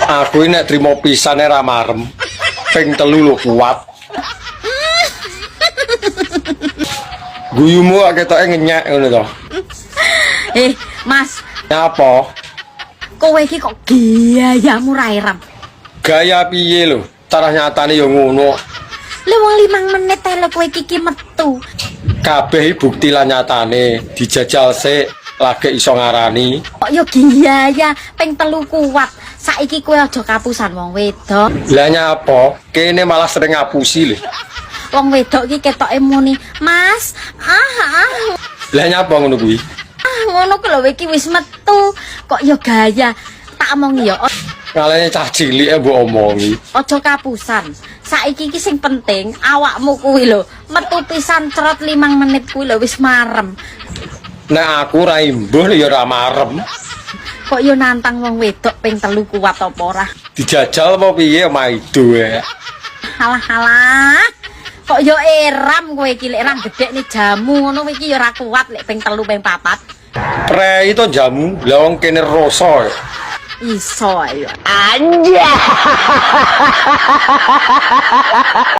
Aku ini nek trimo pisane ra marem. Ping 3 lho kuat. Guyumu kok ketoke ngenyek ngono to. Mas, Nyapa? kowe iki kok gayamu ra irem. Gaya piye lho? Cara nyatane ya ngono. Lha wong 5 menit ae lho kowe iki metu. Kabeh bukti lan nyatane dijajal sik lagi iso ngarani. Kok yo gaya ping 3 kuat. Saiki kowe aja kapusan wong wedok. Lah nyapa? Kene malah sering ngapusi lho. Wong wedok iki ketoke muni, "Mas, Lah nyapa ngono kuwi? ngono ku lho iki wis metu." Kok yo gaya. Tak omongi yo. Kalane cah cilik mbok omongi. Aja kapusan. Saiki iki sing penting awakmu kuwi lho. Metu pisan cerot 5 menit kuwi lho wis marem. Nek aku ra imbuh ya ora marem. Kok yo nantang wong wedok ping 3 kuat apa ora? Dijajal apa piye maido ya. Halah. Kok yo eram kowe iki lek ra gedhek nih jamu ngono iki yo ora kuat lek ping 3 ping 4. Prei to jamu, lah wong kene rasa. Iso ayo. Anjay.